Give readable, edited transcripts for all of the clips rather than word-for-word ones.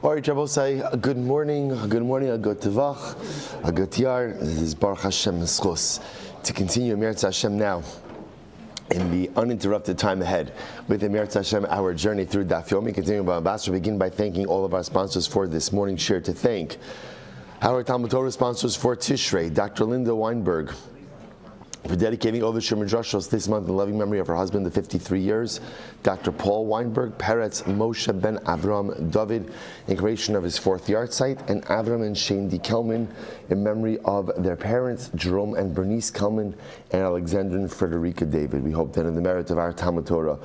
All right, Rabbi, a good morning, a good tevach, a good yar. This is Baruch Hashem Schos. To continue Eretz Hashem now, in the uninterrupted time ahead, with Eretz Hashem, our journey through Daf Yomi, continuing by Basra, begin by thanking all of our sponsors for this morning share. To thank our Talmud Torah sponsors for Tishrei, Dr. Linda Weinberg, for dedicating all the Shemar Drashos this month in loving memory of her husband of 53 years, Dr. Paul Weinberg, Peretz Moshe ben Avram David, in creation of his fourth yard site, and Avram and Shandi Kelman, in memory of their parents, Jerome and Bernice Kelman, and Alexander and Frederica David. We hope that in the merit of our Talmud Torah,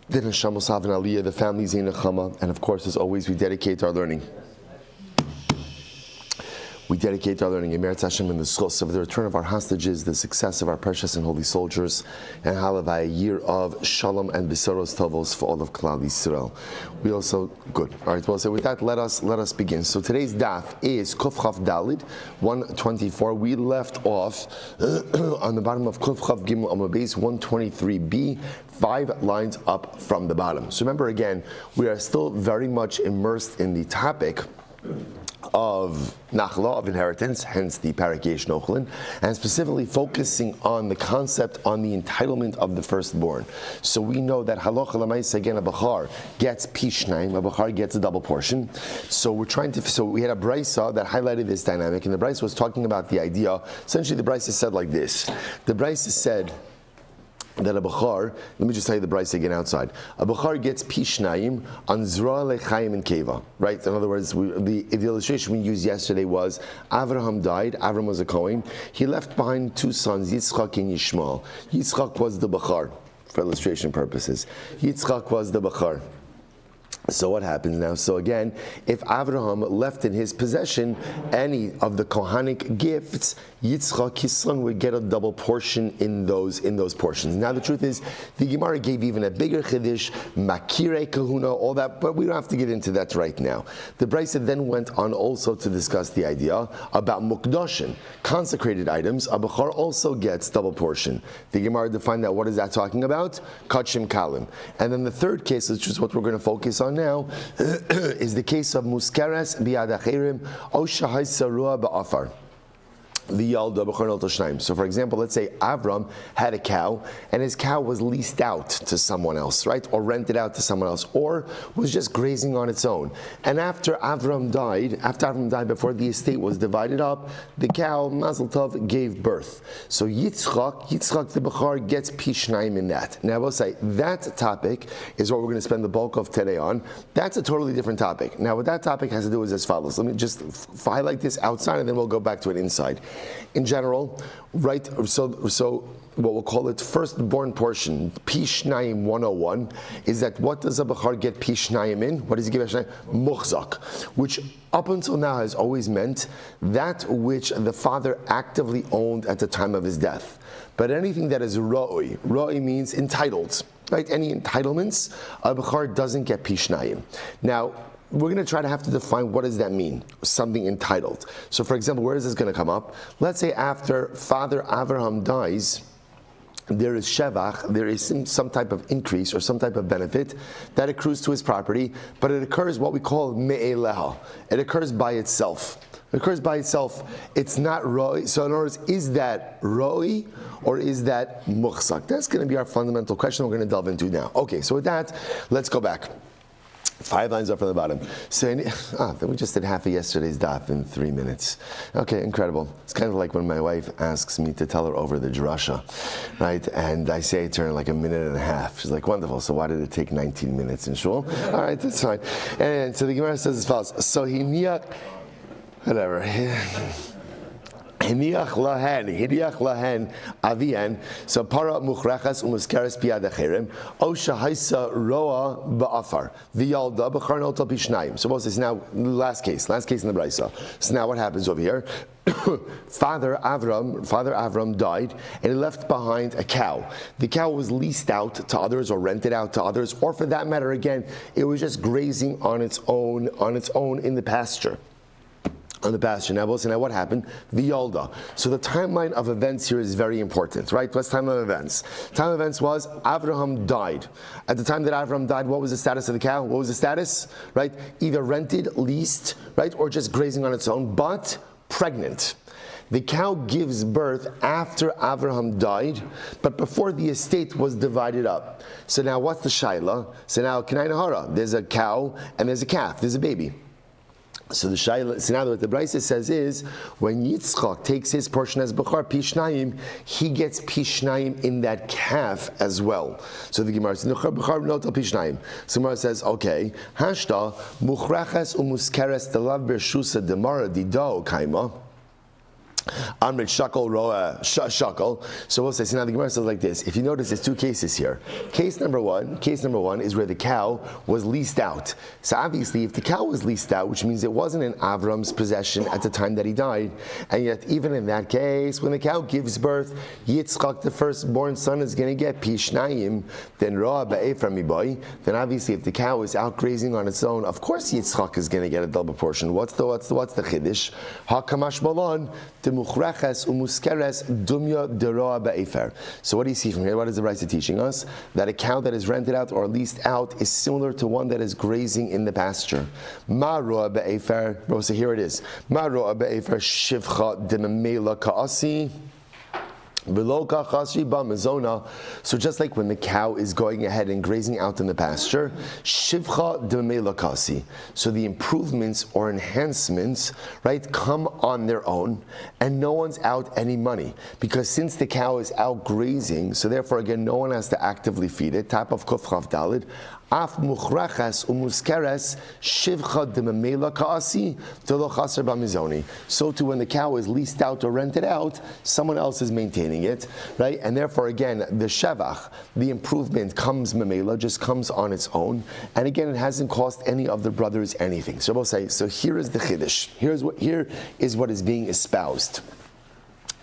the Neshama Sav and Aliyah, the families in Nechama, and of course, as always, we dedicate our learning. We dedicate our learning in Eretz Hashem and the schos of the return of our hostages, the success of our precious and holy soldiers, and halavai, a year of shalom and besaros tovos for all of Klal Yisrael. We also good. All right. Well, so with that, let us begin. So today's daf is Kuf Chaf Dalid 124. We left off on the bottom of Kuf Chaf Gimel Amud Beis 123b, 5 lines up from the bottom. So remember again, we are still very much immersed in the topic of Nachla, of inheritance, hence the Parak Yesh Nochlin, and specifically focusing on the concept on the entitlement of the firstborn. So we know that Halacha L'Maisa, again, a Bachar gets Pishnaim, a Bachar gets a double portion. So we had a Brisa that highlighted this dynamic, and the Brisa was talking about the idea. Essentially, the Brisa said like this. The Brisa said that a Bachar, let me just tell you the Bryce again outside. A Bachar gets Pishnayim on Zra Lechayim and Keva, right? In other words, the illustration we used yesterday was Avraham died, Avram was a Kohen. He left behind 2 sons, Yitzchak and Yishmael. Yitzchak was the Bachar, for illustration purposes. Yitzchak was the Bachar. So what happens now? So again, if Avraham left in his possession any of the Kohanic gifts, Yitzchak, his son, would get a double portion in those portions. Now the truth is, the Gemara gave even a bigger chiddush, Makirei Kahuna, all that, but we don't have to get into that right now. The Brisa then went on also to discuss the idea about Mukdashin, consecrated items. A Bachar also gets double portion. The Gemara defined that. What is that talking about? Kachim Kalim. And then the third case, which is what we're going to focus on now, is the case of Muskeres Biad Achirim O Shahai Ruah Ba'afar. So for example, let's say Avram had a cow and his cow was leased out to someone else, right? Or rented out to someone else, or was just grazing on its own. And after Avram died, before the estate was divided up, the cow, Mazel Tov, gave birth. So Yitzchak the Bachar gets Pishnaim in that. Now I will say, that topic is what we're going to spend the bulk of today on. That's a totally different topic. Now what that topic has to do is as follows. Let me just highlight this outside and then we'll go back to it inside. In general, right, so what we'll call it firstborn portion, Pishnayim 101, is that what does a Bachar get Pishnayim in? What does he give Pishnayim? Muchzak, which up until now has always meant that which the father actively owned at the time of his death. But anything that is Roi means entitled, right? Any entitlements, a Bachar doesn't get Pishnayim. Now, we're going to try to have to define what does that mean, something entitled. So for example, where is this going to come up? Let's say after Father Avraham dies, there is shevach, there is some type of increase or some type of benefit that accrues to his property, but it occurs what we call me'eleha. It occurs by itself. It's not roi. So in other words, is that roi or is that muchzak? That's going to be our fundamental question we're going to delve into now. Okay, so with that, let's go back. 5 lines up from the bottom. So, then we just did half of yesterday's daf in 3 minutes. Okay, incredible. It's kind of like when my wife asks me to tell her over the drasha, right? And I say it to her in like a minute and a half. She's like, wonderful. So why did it take 19 minutes in shul? All right, that's fine. And so the Gemara says as follows. So whatever. Hiniach lahen avian. So para muchrachas umuskeres biad achirim. O shahaisa roa ba'afar. V'yalda b'charnot al pishnayim. So what's this now? Last case in the Brisa. So now what happens over here? Father Avram died and he left behind a cow. The cow was leased out to others or rented out to others, or for that matter, again, it was just grazing on its own in the pasture. on the pasture. Now, what happened? The Yolda. So the timeline of events here is very important, right? What's timeline of events? Time of events was Avraham died. At the time that Avraham died, what was the status of the cow? What was the status? Right? Either rented, leased, right? Or just grazing on its own, but pregnant. The cow gives birth after Avraham died, but before the estate was divided up. So now what's the shaila? So now, Kenai Nahara, there's a cow and there's a calf, there's a baby. So the shaila, so now what the Brisa says is, when Yitzchak takes his portion as Bechar Pishnayim, he gets Pishnayim in that calf as well. So the Gemara says, Bechar notal Pishnayim. So the Gemara says, okay, Hashta, Muchrachas umuskeres delav bershusa demara didao kaima. Amrit Shakal Roa Shakal. So we'll say, now the Gemara says like this. If you notice, there's two cases here. Case number one is where the cow was leased out. So obviously, if the cow was leased out, which means it wasn't in Avram's possession at the time that he died, and yet even in that case, when the cow gives birth, Yitzchak, the firstborn son, is going to get Pishnayim, then Roa Ba'eframi Boy. Then obviously, if the cow is out grazing on its own, of course Yitzchak is going to get a double portion. What's the Chiddush? Hakamash Balon. So what do you see from here? What is the Brisa teaching us? That a cow that is rented out or leased out is similar to one that is grazing in the pasture. So here it is. So just like when the cow is going ahead and grazing out in the pasture, shivcha demelakasi. So the improvements or enhancements, right, come on their own, and no one's out any money, because since the cow is out grazing, so therefore again no one has to actively feed it. Top of Kuf Chav Dalid. Af muchrachas umuskeres shivcha dememela kaasi telo chaser b'mizoni. So too, when the cow is leased out or rented out, someone else is maintaining it, right? And therefore, again, the shevach, the improvement comes memela, just comes on its own, and again, it hasn't cost any of the brothers anything. So we'll say, so here is the chiddush. Here is what is being espoused.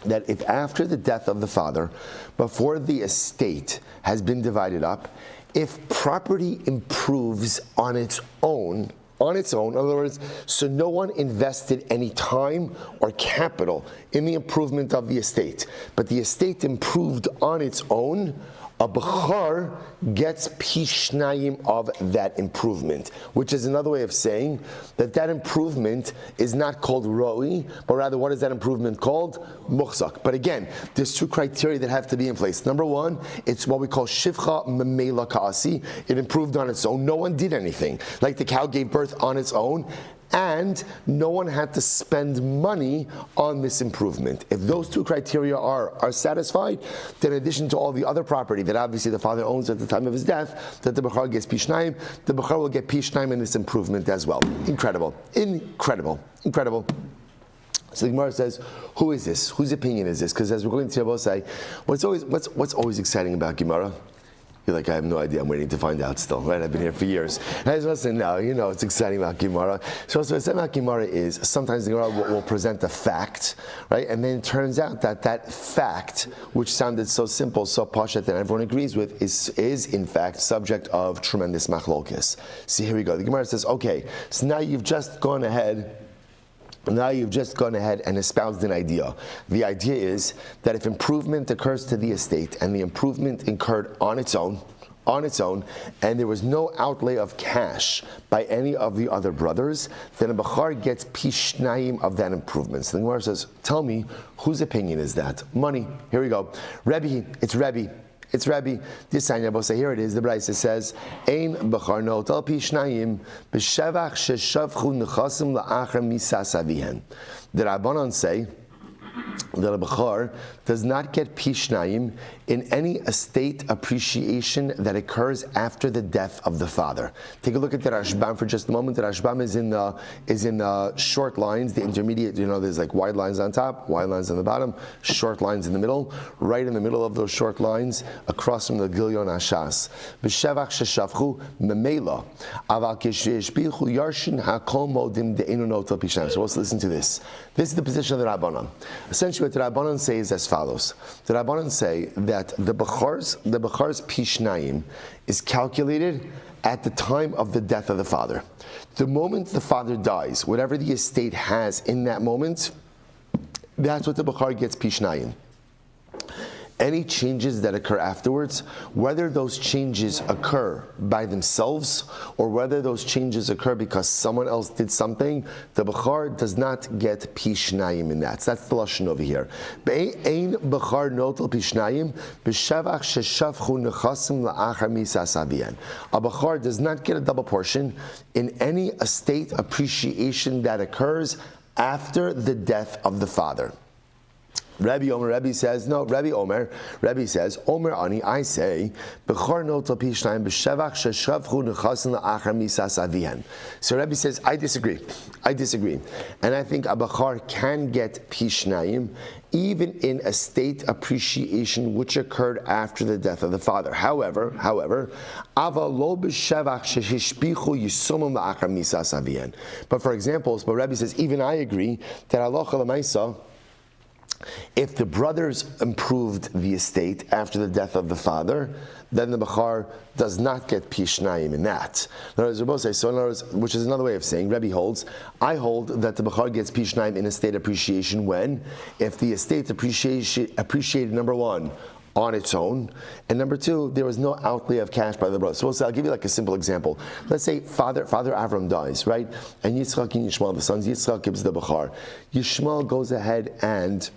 That if after the death of the father, before the estate has been divided up, if property improves on its own, in other words, so no one invested any time or capital in the improvement of the estate, but the estate improved on its own, a Bechar gets Pishnayim of that improvement, which is another way of saying that improvement is not called Roi, but rather what is that improvement called? Muchzak. But again, there's two criteria that have to be in place. Number one, it's what we call Shivcha Memela Kaasi. It improved on its own. No one did anything. Like the cow gave birth on its own, and no one had to spend money on this improvement. If those two criteria are satisfied, then in addition to all the other property that obviously the father owns at the time of his death, that the Bechar gets Pishnayim, the Bechar will get Pishnayim in this improvement as well. Incredible. So the Gemara says, who is this? Whose opinion is this? Because as we're going to say, what's always exciting about Gemara? You're like, I have no idea. I'm waiting to find out still, right? I've been here for years. And I just want to say, no, it's exciting about Gemara. So what's exciting about Gemara is sometimes the Gemara will present a fact, right? And then it turns out that fact, which sounded so simple, so pashat, that everyone agrees with, is in fact subject of tremendous machlokes. See, here we go. The Gemara says, okay, so now you've just gone ahead and espoused an idea. The idea is that if improvement occurs to the estate and the improvement incurred on its own, and there was no outlay of cash by any of the other brothers, then a Bechar gets Pishnayim of that improvement. So the Gemara says, tell me, whose opinion is that? Money. Here we go. It's Rebbe. This time, say here it is. The Brisa says, "Ein bechar notal pishnayim b'shevach sheshavchu nechasim la'achar misas avihen." The Rabbanon say that a Bechar does not get Pishnayim in any estate appreciation that occurs after the death of the father. Take a look at the Rashbam for just a moment. The Rashbam is in short lines, the intermediate, there's like wide lines on top, wide lines on the bottom, short lines in the middle. Right in the middle of those short lines, across from the Gilyon Ashas. B'shevach sheshavchu memela. Aval kishbilchu yarshin hakol modim de'enu notal Pishnayim. So let's listen to this. This is the position of the Rabbanon. Essentially what the Rabbanon say is as follows. The Rabbanon say that that the Bechar's Pishnayim is calculated at the time of the death of the father. The moment the father dies, whatever the estate has in that moment, that's what the Bechar gets Pishnayim. Any changes that occur afterwards, whether those changes occur by themselves or whether those changes occur because someone else did something, the Bechar does not get Pishnayim in that. So that's the Lashon over here. Ein Bechar notel Pishnayim b'shevach sheshavchu nechasim la'achar misas avian. A Bechar does not get a double portion in any estate appreciation that occurs after the death of the father. Rabbi says, Omer Ani, I say, Bechar notel Pishnayim b'shevach sheshavchu nechasim la'achar misas avian. So Rabbi says, I disagree. And I think a Bechar can get Pishnayim even in a state appreciation which occurred after the death of the father. However, Aval lo b'shevach shehishpichu yisumim la'achar misas avian. But for example, but Rabbi says, even I agree that halacha l'maisa, if the brothers improved the estate after the death of the father, then the Bechar does not get Pishnayim in that. In other words, which is another way of saying, Rebbe holds, I hold that the Bechar gets Pishnayim in estate appreciation when, if the estate appreciated, number one, on its own, and number two, there was no outlay of cash by the brothers. So I'll give you like a simple example. Let's say Father Avram dies, right? And Yitzchak and Yishmael, the sons, Yitzchak gives the Bechar. Yishmael goes ahead and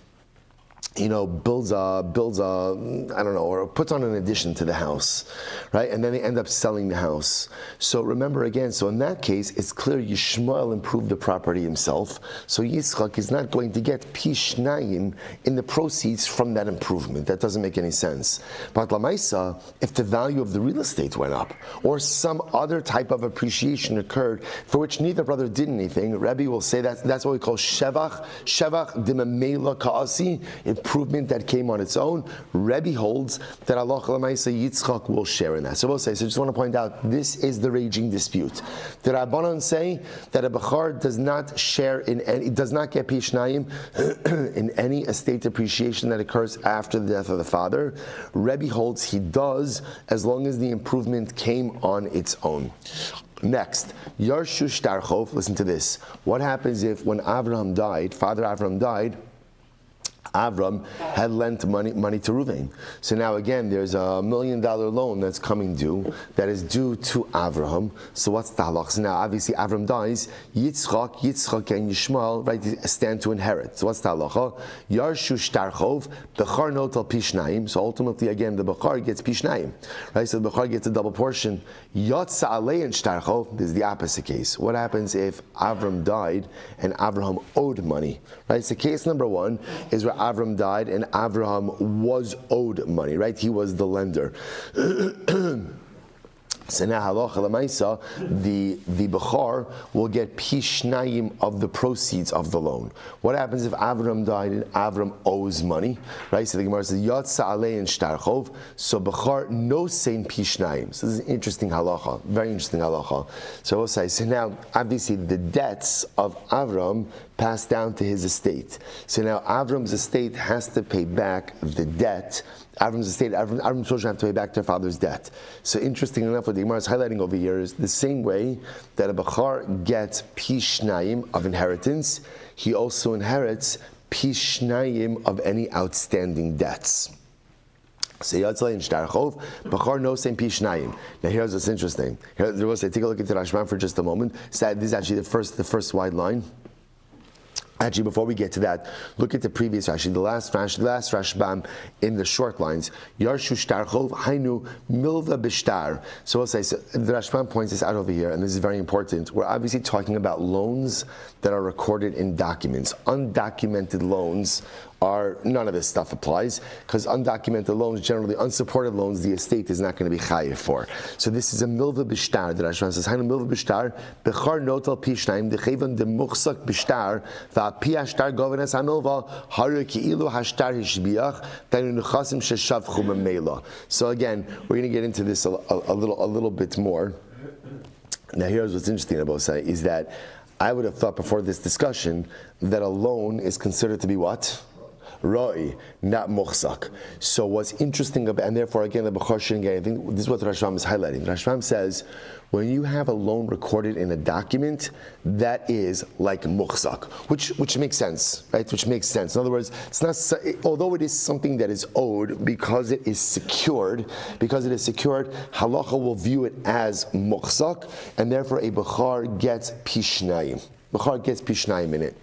builds a, I don't know, or puts on an addition to the house, right? And then they end up selling the house. So remember again, so in that case, it's clear Yishmael improved the property himself. So Yitzchak is not going to get Pishnayim in the proceeds from that improvement. That doesn't make any sense. But Lamaisa, if the value of the real estate went up, or some other type of appreciation occurred for which neither brother did anything, Rebbe will say that's what we call Shevach dimamela ka'asi, improvement that came on its own. Rebbe holds that Allah L'maisa Yitzchak will share in that. So we'll say, so I just want to point out, this is the raging dispute. The Rabbanon say that a Bechar does not share in any, does not get Pishnayim in any estate appreciation that occurs after the death of the father. Rebbe holds he does, as long as the improvement came on its own. Next, Yarshu Shtarchov, listen to this. What happens if when Avraham died, Father Avraham died, Avram had lent money to Ruvain. So now again, there's $1 million loan that's coming due, that is due to Avraham. So what's the halach? So now obviously Avram dies, Yitzchak and Yishmael, right, stand to inherit. So what's the halacha? Yarshu Shtarchov, Bechar notel Pishnayim. So ultimately again, the Bechar gets Pishnayim, right? So the Bechar gets a double portion. Yotza Alein Shtarchov, this is the opposite case. What happens if Avram died and Avraham owed money, right? So case number one is where Avram died and Avraham was owed money, right? He was the lender. So now halacha l'maisa, the Bechar will get Pishnayim of the proceeds of the loan. What happens if Avram died and Avram owes money? Right? So the Gemara says Yatsa Alein Shtarchov. So Bechar no same Pishnayim. So this is an interesting halacha, very interesting halacha. So we'll say, so now obviously the debts of Avram passed down to his estate. So now Avram's estate has to pay back the debt. Avram's children have to pay back their father's debt. So interesting enough, what the Gemara is highlighting over here is the same way that a Bechar gets Pishnayim of inheritance, he also inherits Pishnayim of any outstanding debts. So Yatzalei and Shtarchov, Bechar no same Pishnayim. Now here's what's interesting. Here, there was, take a look at the Rashbam for just a moment. So this is actually the first wide line. Actually, before we get to that, look at the previous Rashi, the last Rashbam in the short lines. Yarshu Shtarchov, Hainu Milva Bishtar. So we'll say, so the Rashbam points this out over here, and this is very important. We're obviously talking about loans that are recorded in documents. Undocumented loans are, none of this stuff applies, because undocumented loans, generally unsupported loans, the estate is not going to be chayiv for. So this is a milva b'shtar. The Rashbam says, "Hainu milva b'shtar bechar notel pishnayim dechevan demuchsak b'shtar va'pi hashtar govenes hanova haru ki'ilu hashtar hishbiach danu nechasim sheshavchu memela." So again, we're going to get into this a little bit more. Now here's what's interesting about say is that I would have thought before this discussion that a loan is considered to be what? roi, not muchzak. So what's interesting about, and therefore again the Bechor shouldn't get anything, this is what the Rashbam is highlighting. The Rashbam says, when you have a loan recorded in a document, that is like muchzak, which makes sense, right? Which makes sense. In other words, it's not, although it is something that is owed because it is secured, halacha will view it as muchzak, and therefore a bechar gets pishnayim. Bechar gets pishnayim in it.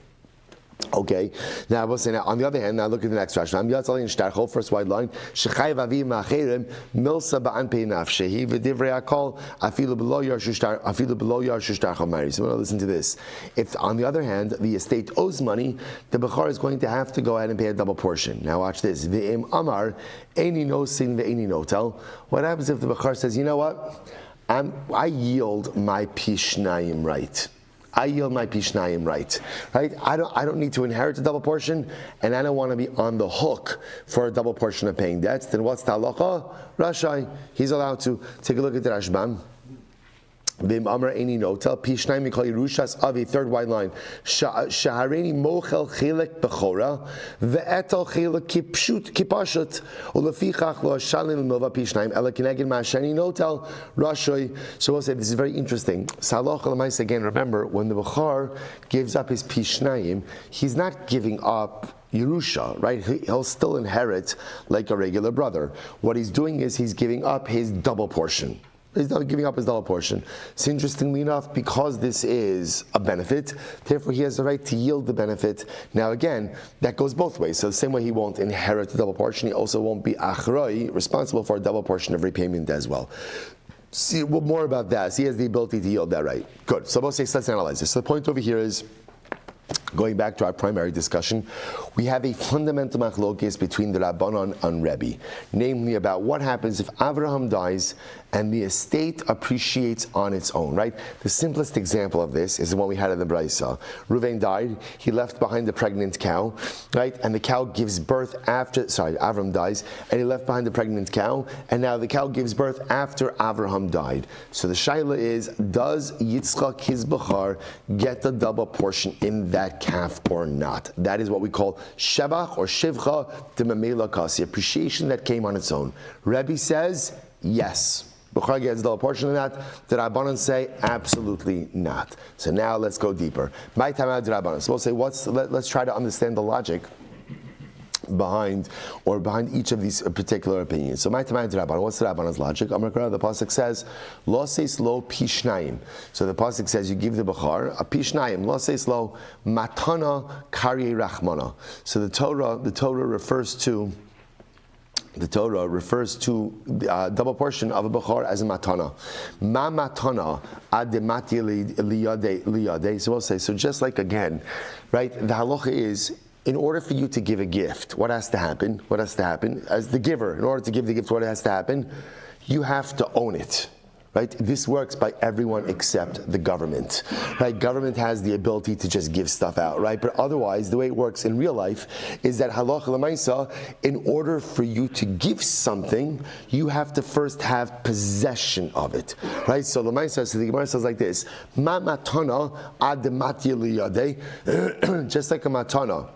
Okay. Now I will say, now on the other hand, now look at the next Rashi. I'm Yatzal in Shtarchol, first wide line. Shechayv avim ma'acherim milsa ba'an pei nafshehi v'divrei akol afilu below yarshushtar mari. So listen to this. If on the other hand the estate owes money, the bechar is going to have to go ahead and pay a double portion. Now watch this. V'im amar eini nosin ve'eini notel. What happens if the bechar says, you know what? I yield my pishnayim right. I yield my pishnayim right. I don't need to inherit a double portion, and I don't want to be on the hook for a double portion of paying debts. Then what's the halacha? Rashai, he's allowed to. Take a look at the Rashbam. Vim Amar Eini Notel Pishnayim Mikol Yerushas Avi, third white line. Shahareni Mochel Chelek Bechora Ve'etel Chelek Kipashut Ulefichach Lo Shalin Milva Pishnayim Ela Kineged Ma'asheni Notel Rashoy. So we'll say this is very interesting. Saloch L'Mais, again, remember when the Bechar gives up his Pishnayim, he's not giving up Yerusha, right? He'll still inherit like a regular brother. What he's doing is he's giving up his double portion. He's not giving up his double portion. So interestingly enough, because this is a benefit, therefore he has the right to yield the benefit. Now again, that goes both ways. So the same way he won't inherit the double portion, he also won't be achroi, responsible for a double portion of repayment as well. See more about that. So he has the ability to yield that right. Good. So let's analyze this. So the point over here is, going back to our primary discussion, we have a fundamental machlokes between the Rabbanon and Rebbe, namely about what happens if Avraham dies and the estate appreciates on its own, right? The simplest example of this is the one we had in the Brisa. Reuven died, he left behind a pregnant cow, right? And the cow gives birth Avram dies, and he left behind the pregnant cow, and now the cow gives birth after Avraham died. So the shaila is, does Yitzchak, his bechar, get the double portion in that calf or not? That is what we call shevach or shivcha d'mamela kasi, appreciation that came on its own. Rebbe says, yes. Bechar gets a double portion of that. The Rabbanan say, absolutely not. So now let's go deeper. My time out, Rabbanan. So we'll say, let's try to understand the logic behind each of these particular opinions. So my time Rabbanan, what's the Rabbanan's logic? The pasuk says, lo seis lo pishnayim. So the pasuk says you give the bechar a pishnayim. Lo seis lo matana karye rachmana. So the Torah refers to double portion of a bechar as a matana. Ma matana ademati liyade. So we'll say, so just like again, right? The halacha is, in order for you to give a gift, what has to happen? As the giver, in order to give the gift, what has to happen? You have to own it. Right? This works by everyone except the government. Right? Government has the ability to just give stuff out, right? But otherwise, the way it works in real life is that halacha l'maisa, in order for you to give something, you have to first have possession of it. Right? So l'maisa, so the Gemara says like this: Ma matana ad matya liyadeh, just like a matana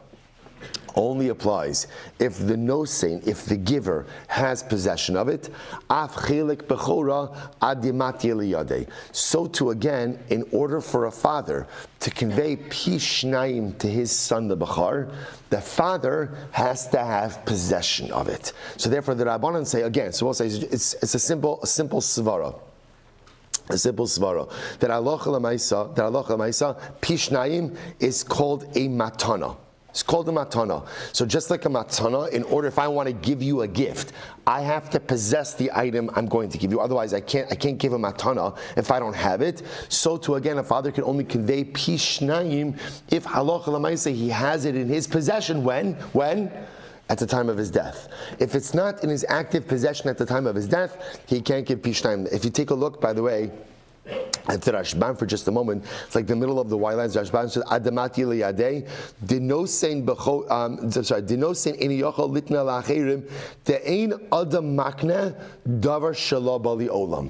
only applies if the nosein, if the giver has possession of it. Af chelik bechora adimat yeliyade. So too again, in order for a father to convey pishnayim to his son the bechar, the father has to have possession of it. So therefore, the Rabbanan say again. So we'll say it's a simple svara. A simple svara that halacha l'maisa pishnayim is called a matana. It's called a matana. So just like a matana, in order, if I want to give you a gift, I have to possess the item I'm going to give you. Otherwise, I can't give a matana if I don't have it. So too, again, a father can only convey pishnayim if halacha l'maisa he has it in his possession. When? At the time of his death. If it's not in his active possession at the time of his death, he can't give pishnayim. If you take a look, by the way, And to Rashban for just a moment, it's like the middle of the Y lines. Rashban says, "Adamati liyadei dinosein b'cho." Dinosein eni yochol litna la'acherim te'ein adam makna davar shelo bali olam.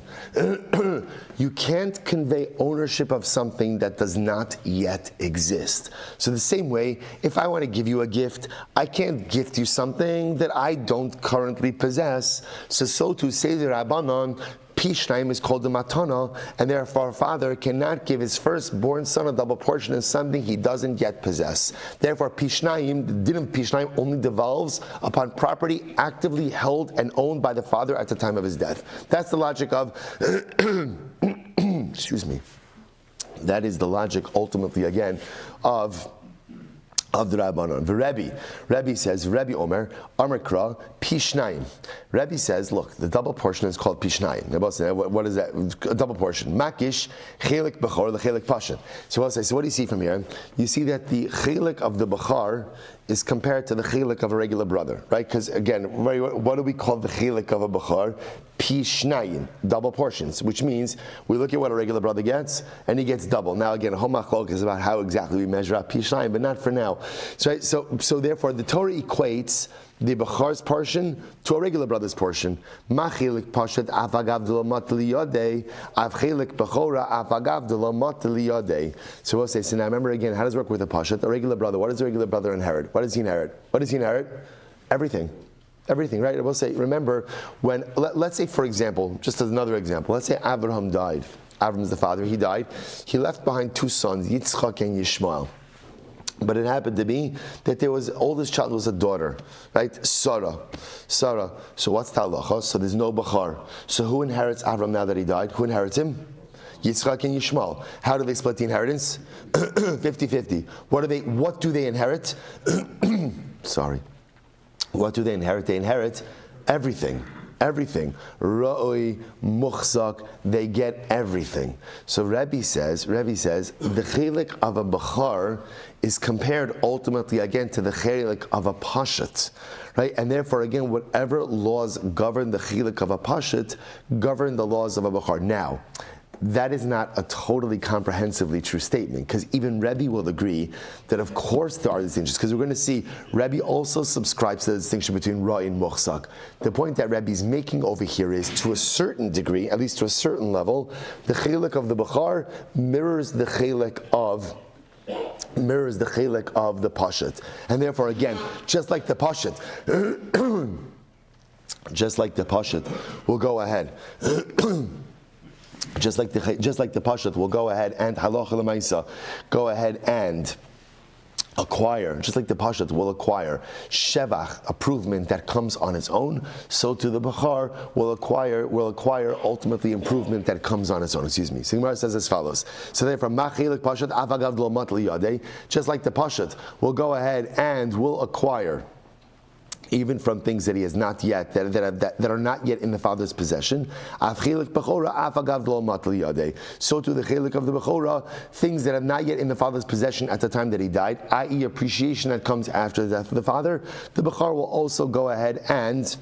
You can't convey ownership of something that does not yet exist. So the same way, if I want to give you a gift, I can't gift you something that I don't currently possess. So to say the Rabbanon, Pishnaim is called the matana, and therefore a father cannot give his firstborn son a double portion of something he doesn't yet possess. Therefore, Pishnaim, the din of Pishnaim only devolves upon property actively held and owned by the father at the time of his death. That's the logic of, excuse me, that is the logic ultimately again of the Rabbanon. The Rebbe says, Rebbe Omer, Amar Kra, Pishnaim. Rebbe says, look, the double portion is called Pishnaim. What is that? A double portion. Makish, Chelik Bechor, the Chelik Pashan. So what do you see from here? You see that the Chelik of the Bechar is compared to the Chelik of a regular brother, right? Because again, what do we call the Chelik of a Bechar? Pishnayim, double portions, which means we look at what a regular brother gets, and he gets double. Now again, Homachlok is about how exactly we measure out Pishnayim, but not for now. So therefore, the Torah equates the Bechar's portion to a regular brother's portion. Machilik pashat afagav de lo matliyodei, avchilik bechora afagav de lo matliyodei. So we'll say, so now remember again, how does it work with a pashat? A regular brother, what does a regular brother inherit? What does he inherit? Everything. Everything, right? We'll say, remember, when, let's say for example, just as another example, let's say Avraham died. Avram's the father, he died. He left behind two sons, Yitzchak and Yishmael. But it happened to be that oldest child was a daughter, right? Sarah. So what's Talacha? So there's no Bachar. So who inherits Avram now that he died? Who inherits him? Yitzchak and Yishmael. How do they split the inheritance? 50-50. What do they inherit? Sorry. What do they inherit? They inherit everything. Ra'oi, muchzak, they get everything. So Rebbe says, the chelik of a bachar is compared ultimately again to the chelik of a pashat, right? And therefore again, whatever laws govern the chelik of a pashat govern the laws of a bachar. Now, that is not a totally comprehensively true statement, because even Rebbe will agree that of course there are distinctions, because we're going to see Rebbe also subscribes to the distinction between Ra and Muchzak. The point that Rebbe is making over here is, to a certain degree, at least to a certain level, the chelik of the Bechar mirrors the chelik of the Pashat. And therefore again, just like the Pashat, we'll go ahead. Just like the Pashat will go ahead and halacha l'maisa, go ahead and acquire, just like the Pashat will acquire shevach, improvement that comes on its own, so to the Bechar will acquire ultimately improvement that comes on its own. So the Gemara says as follows. So therefore, machilik Pashat avagav lo matli yadei, just like the Pashat will go ahead and will acquire even from things that he has not yet, that are not yet in the father's possession. So to the chelik of the Bechora, things that are not yet in the father's possession at the time that he died, i.e. appreciation that comes after the death of the father, the Bechor will also go ahead and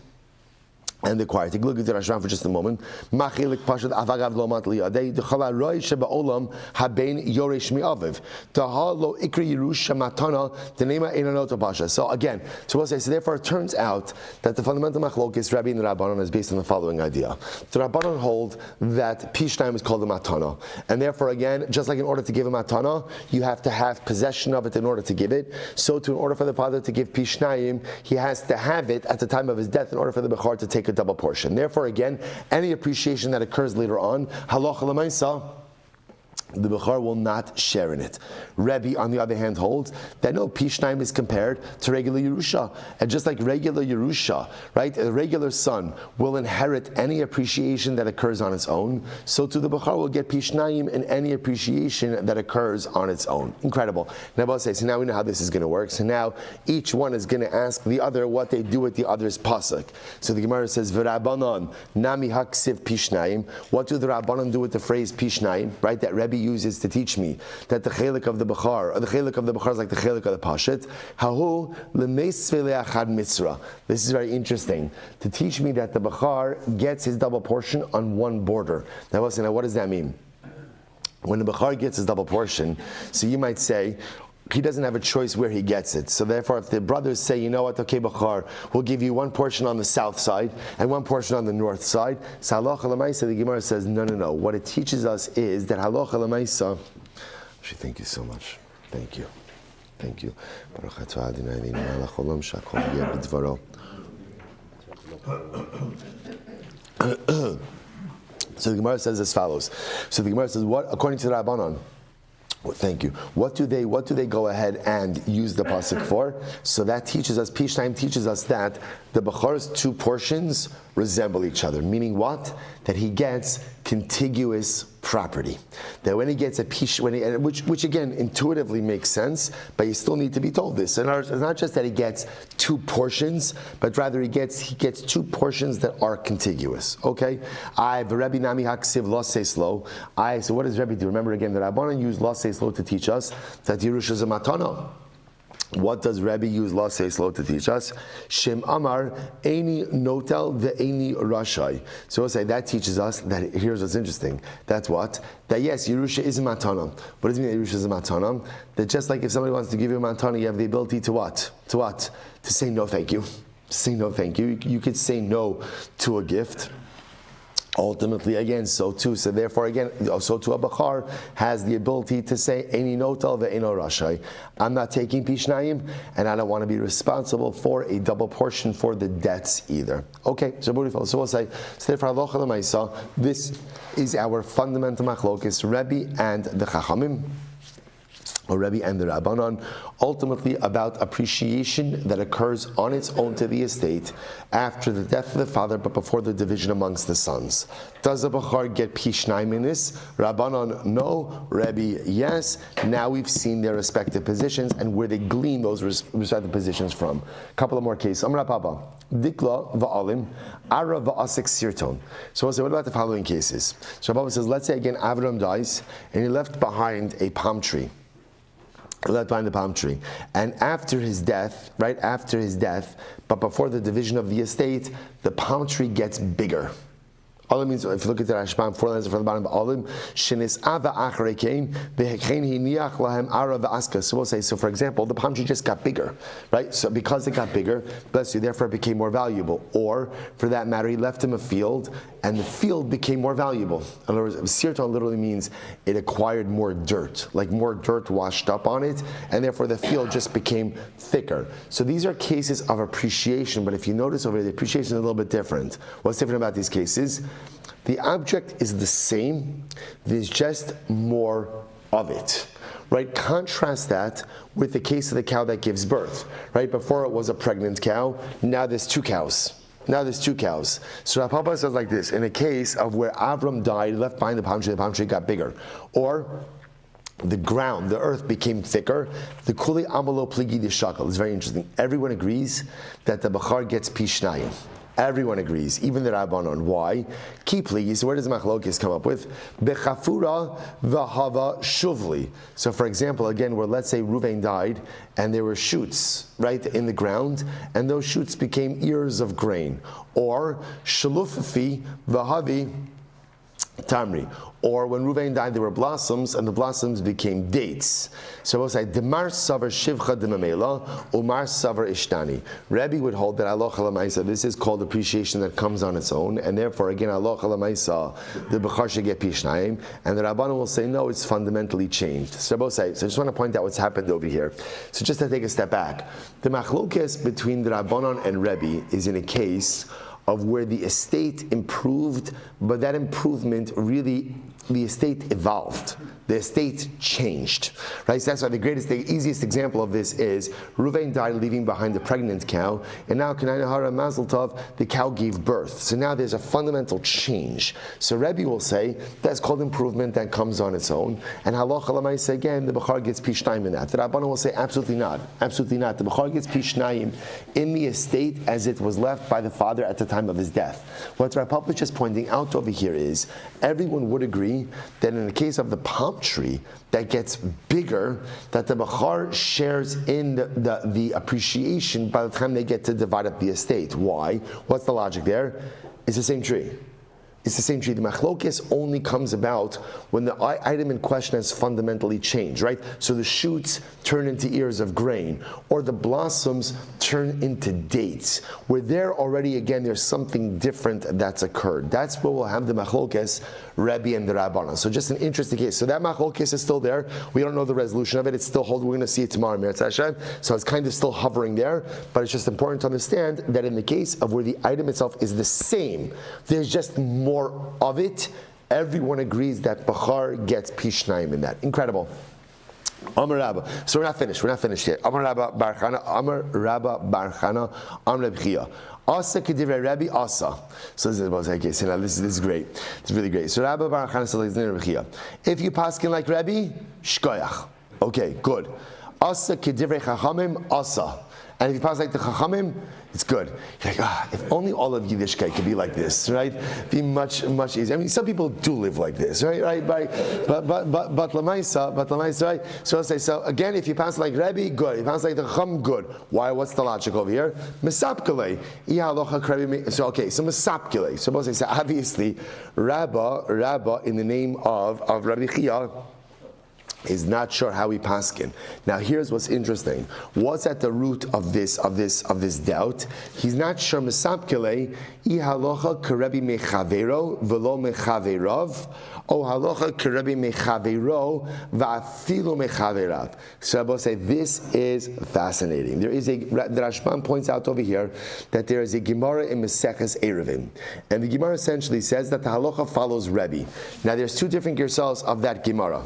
acquire. Take a look at the Rashban for just a moment. Machilik pashat avagav lo matli adei dechala roi shebaolam haben yoresh mi'aviv taha lo ikri yerusha matana denema einanot pasha. So again, we'll say, so therefore it turns out that the fundamental machlokes Rabbi and the Rabbanon is based on the following idea. The Rabbanon hold that Pishnaim is called a matana, and therefore again, just like in order to give a matana, you have to have possession of it in order to give it. So in order for the father to give Pishnaim, he has to have it at the time of his death in order for the Bechor to take a double portion. Therefore, again, any appreciation that occurs later on, halacha l'maisa, the Bechor will not share in it. Rebbe, on the other hand, holds that no, Pishnaim is compared to regular Yerusha. And just like regular Yerusha, right, a regular son will inherit any appreciation that occurs on its own, so to the Bechor will get Pishnaim in any appreciation that occurs on its own. Incredible. Now, I'll say, so now we know how this is going to work. So now each one is going to ask the other what they do with the other's pasuk. So the Gemara says, V'Rabbanon nami haksiv Pishnaim. What do the Rabbanon do with the phrase Pishnaim, right, that Rebbe uses to teach me that the chelik of the Bechar, or the chelik of the Bechar is like the chelik of the Pashat. Hahu lemeisve leachad mitzra. This is very interesting, to teach me that the Bechar gets his double portion on one border. Now listen, what does that mean? when the Bechar gets his double portion, so you might say, he doesn't have a choice where he gets it. So therefore, if the brothers say, you know what, okay, Bechar, we'll give you one portion on the south side and one portion on the north side. So halacha l'maisa, the Gemara says, no. What it teaches us is that halacha l'maisa. Actually, thank you so much. Thank you. Baruch atah Adonai Eloheinu melech haolam shehakol yeh b'dvaro. So the Gemara says as follows. So the Gemara says, what according to the Rabbanon? Well, thank you. What do they go ahead and use the pasuk for? So that teaches us, Pishnayim teaches us that the Bechar's two portions resemble each other. Meaning what? That he gets contiguous property. That when he gets a pish, which again intuitively makes sense, but you still need to be told this. And it's not just that he gets two portions, but rather he gets two portions that are contiguous. Okay? Rebbe Nami Haksiv Loseslo. So what does Rebbe do? Remember again, the Rabbanan use Loseslo to teach us that Yerusha is a matana. What does Rebbe use Loseslo to teach us? Shem Amar Eini Notel ve'Eini Rashai. So we'll say that teaches us that here's what's interesting. That's what? That yes, Yerusha is a matana. What does it mean that Yerusha is a matana? That just like if somebody wants to give you a matana, you have the ability to what? To say no thank you. To say no thank you. You could say no to a gift. Ultimately, again, so too. So therefore, again, so too a Bechar has the ability to say, Eini notel ve'eino rashai. I'm not taking pishnayim, and I don't want to be responsible for a double portion for the debts either. Okay, so beautiful. So we'll say, so therefore, halacha l'maisa, this is our fundamental machlokes, Rebbe and the Chachamim, or Rebbe and the Rabbanon, ultimately about appreciation that occurs on its own to the estate after the death of the father, but before the division amongst the sons. Does the Bechar get pishnayim in this? Rabbanon, no. Rebbe, yes. Now we've seen their respective positions and where they glean those respective positions from. A couple of more cases. Amar Papa, Dikla va'alim, Ara va'asek sirton. So we'll say, what about the following cases? So Papa says, let's say again, Avram dies and he left behind a palm tree. Left behind the palm tree. And after his death, right after his death, but before the division of the estate, the palm tree gets bigger. Olim means, if you look at the Rashbam, 4 lines from the bottom of Olim, Shinis Ava Achrekein, Vehekein Hiniach Lahem Ara V'aska. So we'll say, so for example, the palm tree just got bigger, right? So because it got bigger, bless you, therefore it became more valuable. Or, for that matter, he left him a field, and the field became more valuable. In other words, Sirton literally means it acquired more dirt, like more dirt washed up on it, and therefore the field just became thicker. So these are cases of appreciation, but if you notice over here, the appreciation is a little bit different. What's different about these cases? The object is the same, there's just more of it, right? Contrast that with the case of the cow that gives birth, right? Before it was a pregnant cow, now there's two cows. So Rav Papa says like this, in a case of where Avram died, left behind the palm tree got bigger. Or the ground, the earth became thicker. The kuli amalo pligi dishakal. It's very interesting. Everyone agrees that the Bechar gets pishnayim. Everyone agrees, even the Rabbanon. Why? Ki pligi. So where does Machlokes come up with? Bechafura v'hava shuvli. So for example, again, where let's say Ruvain died, and there were shoots, right, in the ground, and those shoots became ears of grain. Or shalufafi v'havi tamri. Or when Ruvain died, there were blossoms, and the blossoms became dates. So we'll say, Demar savar shivcha demamela, umar savar ishtani. Rebbe would hold that Allah Lamaisa, this is called appreciation that comes on its own, and therefore, again, Allah Lamaisa, the Bechar should get pishnayim, and the Rabbanan will say, no, it's fundamentally changed. So both say, so I just want to point out what's happened over here. So just to take a step back, the machlokes between the Rabbanan and Rebbe is in a case of where the estate improved, but that improvement really, the estate evolved. The estate changed, right? So that's why the easiest example of this is Ruvain died leaving behind a pregnant cow, and now Kanai Nahara Mazel Tov, the cow gave birth. So now there's a fundamental change. So Rebbe will say that's called improvement that comes on its own, and Halacha L'maaseh again, the Bechar gets pishnayim in that. The Rabbanan will say absolutely not, absolutely not. The Bechar gets pishnayim in the estate as it was left by the father at the time of his death. What Rav Papa is just pointing out over here is everyone would agree that in the case of the palm tree that gets bigger, that the Bechar shares in the appreciation by the time they get to divide up the estate. Why? What's the logic there? It's the same tree. It's the same tree. The machlokes only comes about when the item in question has fundamentally changed, right? So the shoots turn into ears of grain, or the blossoms turn into dates. Where there already, again, there's something different that's occurred. That's where we'll have the machlokes, Rebbe and the Rabbanan. So just an interesting case. So that machlokes is still there. We don't know the resolution of it. It's still holding. We're going to see it tomorrow, Meretz Hashem. So it's kind of still hovering there, but it's just important to understand that in the case of where the item itself is the same, there's just more of it. Everyone agrees that Bachar gets Pishnayim in that. Incredible. Amar Rabba. So we're not finished. We're not finished yet. Amar Rabba Barchana. Amar Rabba Barchana. Amar Reb Chia. Asa kedivrei Rabbi Asa. So this is about okay. So now this is great. It's really great. So Rabba Barchana says Reb Chia. If you paskin like Rabbi, shkoyach. Okay, good. Asa kedivrei Chachamim. Asa. And if you pass like the Chachamim, it's good. You're like, if only all of Yiddishkeit could be like this, right? Be much, much easier. I mean, some people do live like this, right? But Lamaisa, right? So I'll say, so again, if you pass like Rebbe, good. If you pass like the Chacham, good. Why? What's the logic over here? Mesapkele. So okay, so Mesapkele. So I'll say, so obviously, Rabba in the name of Rabbi Chia is not sure how we paskin. Now here's what's interesting. What's at the root of this doubt? He's not sure. Mesapkele I halacha kerebi mechavero velo mechaverov, o halacha kerebi mechavero va'afilu mechaverav. So I will say this is fascinating. The Rashban points out over here that there is a Gemara in Maseches Eruvin, and the Gemara essentially says that the halacha follows Rebbe. Now there's two different gersals of that Gemara.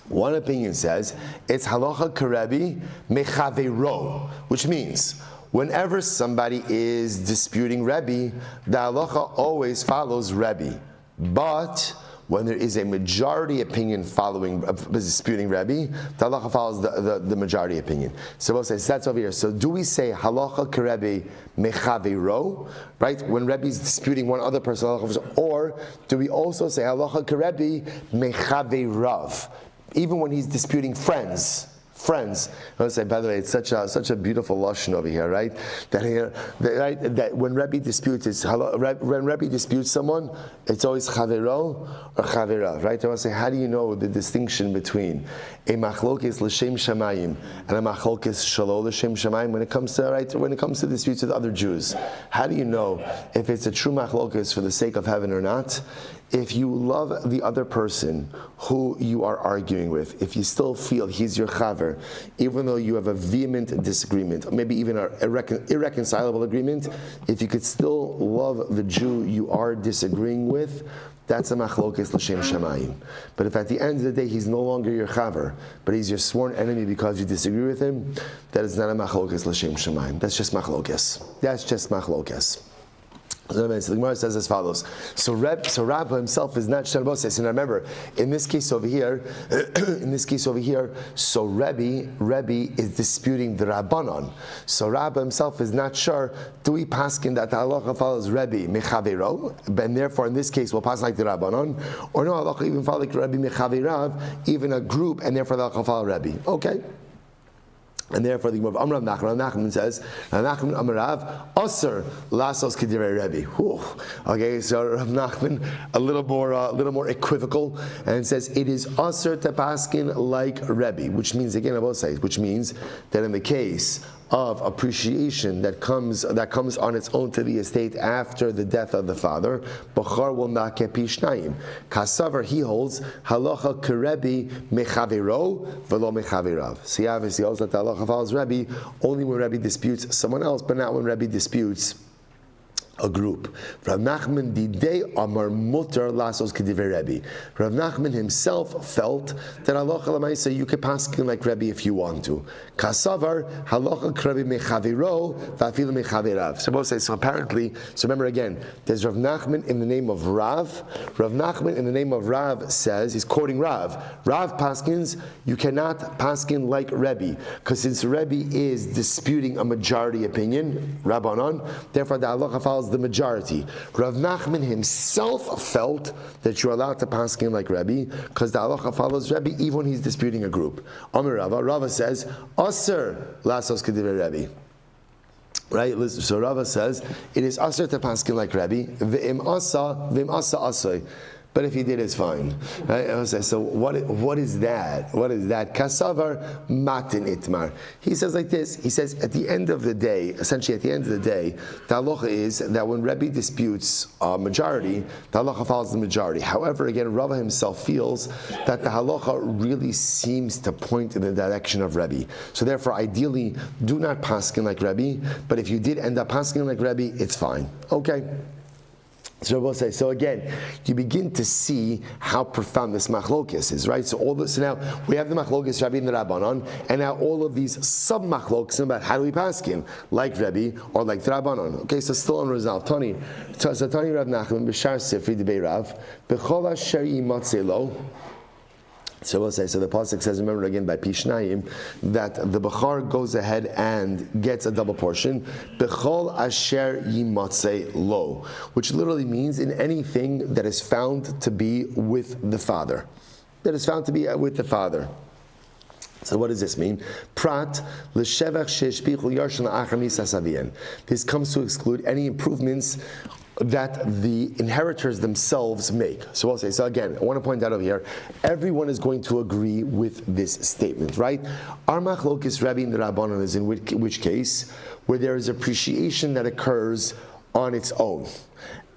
One opinion says it's halacha kerebi mechavero, which means whenever somebody is disputing Rebbe, the halacha always follows Rebbe. But when there is a majority opinion disputing Rebbe, the halacha follows the majority opinion. So we'll say, so that's over here. So do we say halacha kerebi mechavero, right? When Rebbe is disputing one other person, or do we also say halacha kerebi mechaverav? Even when he's disputing friends. I want to say, by the way, it's such a beautiful lashon over here, right? That when Rebbe disputes, when Rebbe disputes someone, it's always chavero or chavera, right? I want to say, how do you know the distinction between a machlokes l'shem shamayim and a machlokes shelo l'shem shamayim when it comes to disputes with other Jews? How do you know if it's a true machlokes for the sake of heaven or not? If you love the other person who you are arguing with, if you still feel he's your chaver, even though you have a vehement disagreement, maybe even an irreconcilable agreement, if you could still love the Jew you are disagreeing with, that's a machlokes l'shem shamayim. But if at the end of the day he's no longer your chaver, but he's your sworn enemy because you disagree with him, that is not a machlokes l'shem shamayim. That's just machlokes. So the Gemara says as follows. So Rabba himself is not Shanboses. And remember, in this case over here, so Rebbe is disputing the Rabbanon. So Rabba himself is not sure, do we paskin that the halacha follows Rebbe mechavero, and therefore in this case we'll pass like the Rabbanon, or no, halacha even follow like Rebbe mechaverav, even a group, and therefore the halacha follow Rebbe. Okay. And therefore, the Gemara of Amrav Nachman says, Nachman Amarav Aser Lasos Kedirei Rebbe. Okay, so Rav Nachman a little more equivocal, and says it is Aser to paskin like Rebbe, which means again on both sides, which means that in the case of appreciation that comes on its own to the estate after the death of the father, Bachar will not get pishnayim. Kasavar, he holds halacha kerebi mechavero velo mechaverav. See, obviously, also that the halacha follows Rebbe only when Rebbe disputes someone else, but not when Rebbe disputes a group. Rav Nachman didei amar mutar lasos kedivrei Rebbe. Rav Nachman himself felt that halacha l'maisa you could paskin like Rebbe if you want to. Kasavar halacha kerebi mechaviro va'afilu mechaverav. So both say so. Apparently, so remember again, there's Rav Nachman in the name of Rav. Rav Nachman in the name of Rav says he's quoting Rav. Rav paskins you cannot paskin like Rebbe because since Rebbe is disputing a majority opinion, Rabbanon, therefore the halacha follows the majority. Rav Nachman himself felt that you're allowed to paskin like Rebbe because the halacha follows Rebbe even when he's disputing a group. Amar Rava says, Aser lasos kedivrei Rebbe. Right? So Rava says it is aser to paskin like Rabbi. V'im asa asay. But if he did, it's fine. Right? So what is that? What is that? Kasavar matin itmar. He says like this. He says at the end of the day, essentially at the end of the day, the halacha is that when Rebbe disputes a majority, the halacha follows the majority. However, again, Rava himself feels that the halacha really seems to point in the direction of Rebbe. So therefore, ideally, do not paskin like Rebbe. But if you did end up paskin like Rebbe, it's fine. Okay. So we'll say. So again, you begin to see how profound this machlokes is, right? So now we have the machlokes Rabbi and the Rabbanon, and now all of these sub machlokes about how do we paskin, like Rabbi or like the Rabbanon. Okay, so still unresolved. Tani Rav Nachman b'shar sifri debei Rav b'chol asher yimatzeh lo. So we'll say, so the pasuk says, remember again by Pishnayim, that the Bechar goes ahead and gets a double portion, Bechol Asher Yimatzeh Lo, which literally means in anything that is found to be with the father. That is found to be with the father. So what does this mean? Prat l'shevach sheshpichu yarshin la'achar misasavian. This comes to exclude any improvements that the inheritors themselves make. So I'll say, so again, I want to point out over here, everyone is going to agree with this statement, right? Our machlokes Rabbi and the Rabbanon is in which case, where there is appreciation that occurs on its own.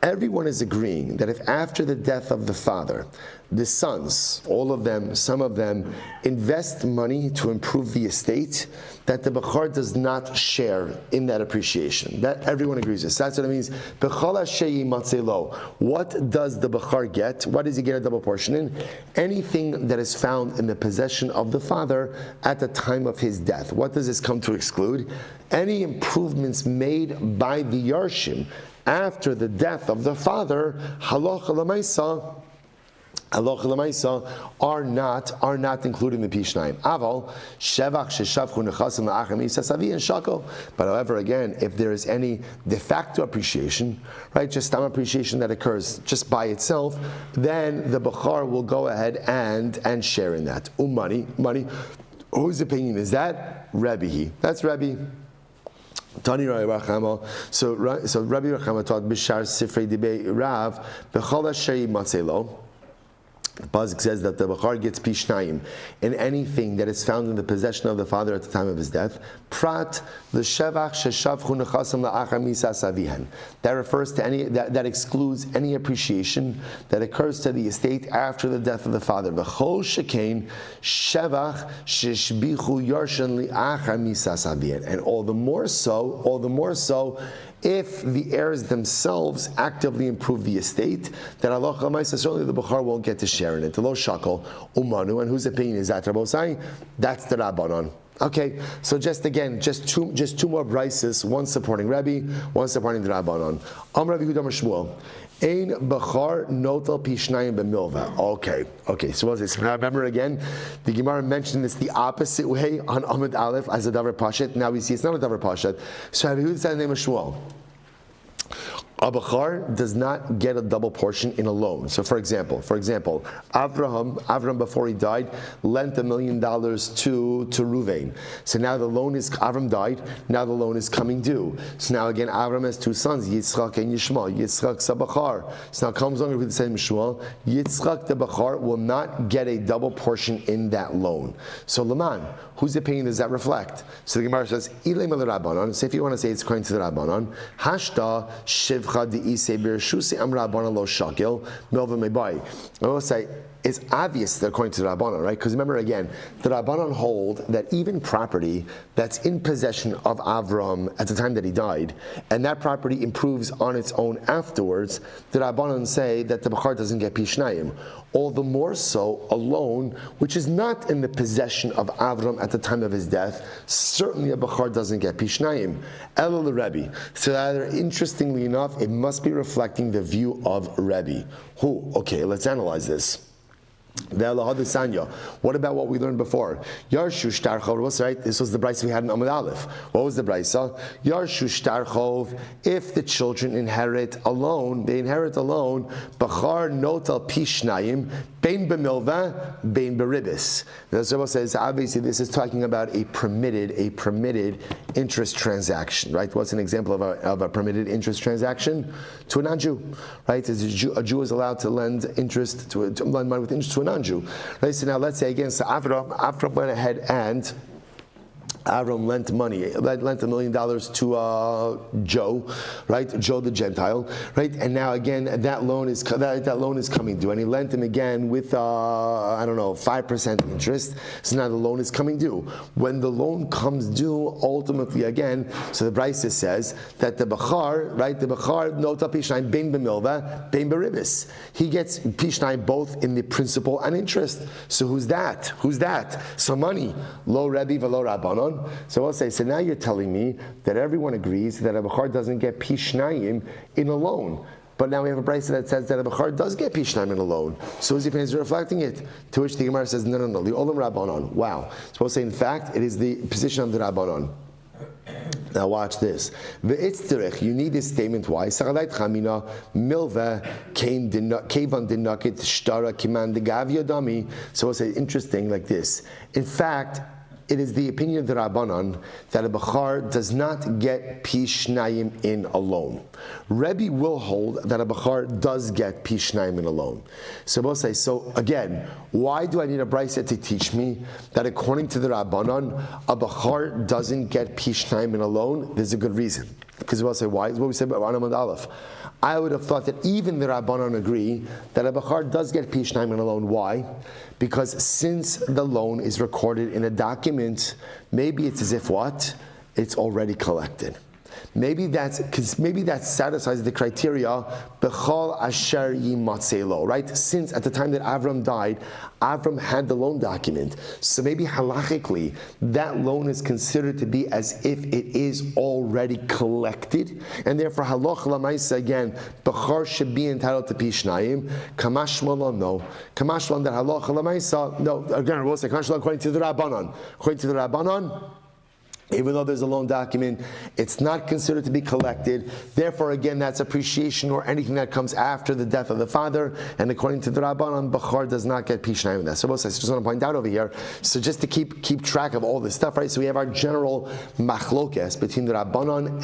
Everyone is agreeing that if after the death of the father, the sons, all of them, some of them, invest money to improve the estate, that the Bechar does not share in that appreciation. That everyone agrees with. That's what it means. Bechol Hasheyi Matzelo. What does the Bechar get? What does he get a double portion in? Anything that is found in the possession of the father at the time of his death. What does this come to exclude? Any improvements made by the Yarshim after the death of the father, halacha l'maisa, are not included in the Pishnayim. Aval shevach sheshavchu nechasim la'achar misasavi and shakol. But however, again, if there is any de facto appreciation, right, just some appreciation that occurs just by itself, then the Bechar will go ahead and share in that. Money. Whose opinion is that? Rebbe. That's Rebbe. Tani Rabbi Rachama. So Rabbi Rachama taught b'shar sifrei dibei Rav b'chol asher yimatzeh lo. The pasuk says that the Bechar gets pishnayim in anything that is found in the possession of the father at the time of his death. Prat l'shevach sheshavchu nechasim la'achar misas avihan. That refers to any that excludes any appreciation that occurs to the estate after the death of the father. V'chol shekain shevach sheshbichu yarshan li'achar misas avihan. And all the more so. If the heirs themselves actively improve the estate, then Allah certainly the Bechar won't get to share in it. The lo shakol umanu, and whose opinion is that? Rabbosai? That's the Rabbanon. Okay, so just two more brises, one supporting Rabbi, one supporting the Rabbanon. Rabbi Yehuda Shmuel. Ein Bechar notal pishnayim b'milva. Okay. So what's this? Now remember again, the Gemara mentioned this the opposite way on Amud Aleph as a davar pashat. Now we see it's not a davar pashat. So Rabbi Yehuda said the name of Shmuel. A Bechar does not get a double portion in a loan. So for example, Avram before he died lent $1 million to Ruvain. So now the loan is, Avram died, now the loan is coming due. So now again, Avram has two sons, Yitzchak and Yishmael. Yitzchak's a Bechar. So now comes along with the same Shmuel, Yitzchak the Bechar will not get a double portion in that loan. So Laman, whose opinion does that reflect? So the Gemara says, Ilem al Rabbanon. So if you want to say it's according to the Rabbanon, Hashta Shiv I will say it's obvious that according to the Rabbanon, right? Because remember again, the Rabbanon hold that even property that's in possession of Avram at the time that he died, and that property improves on its own afterwards, the Rabbanon say that the Bechar doesn't get pishnayim. All the more so a loan which is not in the possession of Avram at the time of his death, certainly a Bechar doesn't get pishnayim. Elul Rebbe. So rather, interestingly enough, it must be reflecting the view of Rebbe. Who? Okay, let's analyze this. What about what we learned before? Yarshu shtarchov, right? This was the brisa we had in Amud Aleph. What was the brisa? Yarshu shtarchov, if the children inherit alone, bachar notal pishnayim, bein b'milva, bein b'ribis. The Rebbe says, obviously this is talking about a permitted interest transaction, right? What's an example of a permitted interest transaction? To a non-Jew, right? A Jew is allowed to lend interest, to lend money with interest to a non-Jew. Right? So now let's say again, so Avram went ahead and Avram lent $1 million to Joe, right? Joe the Gentile, right? And now again, that loan is coming due, and he lent him again with 5% interest. So now the loan is coming due. When the loan comes due, ultimately again, so the Brisa says that the Bachar, right? The Bachar nota pishnai bein b'milva bein b'ribis. He gets pishnai both in the principal and interest. So who's that? So money, lo Rebbe v'lo Rabbanon. So I'll say, so now you're telling me that everyone agrees that a Bachar doesn't get Pishnayim in a loan. But now we have a brisa that says that a Bachar does get Pishnayim in a loan. So is he reflecting it? To which the Gemara says, no, the Olam Rabbanon. Wow. So I'll say, in fact, it is the position of the Rabbanon. Now watch this. You need this statement. Why? So we'll say, interesting, like this. In fact, it is the opinion of the Rabbanon that a Bachar does not get Pishnayim in a loan. Rebbe will hold that a Bachar does get Pishnayim in a loan. So we'll say, so again, why do I need a brisa to teach me that according to the Rabbanon, a Bachar doesn't get Pishnayim in a loan? There's a good reason. Because we'll say, why? It's what we said about Amud Aleph. I would have thought that even the Rabbanon agree that a Bachar does get Pishnayim in a loan. Why? Because since the loan is recorded in a document, maybe it's as if what? It's already collected. Maybe that satisfies the criteria, b'chol asher yimatzelo, right? Since at the time that Avram died, Avram had the loan document. So maybe halachically, that loan is considered to be as if it is already collected, and therefore halach lamaisa again, b'char should be entitled to pishnayim. Kamashmalon, no. Kamashmalon that halach lamaisa, no. Again, we'll say kamashmalon according to the Rabbanon. According to the Rabbanon, even though there's a loan document, it's not considered to be collected. Therefore, again, that's appreciation or anything that comes after the death of the father. And according to the Rabbanon, Bachar does not get Pishnayim in that. So I just want to point out over here, so just to keep track of all this stuff, right? So we have our general machlokes between the Rabbanon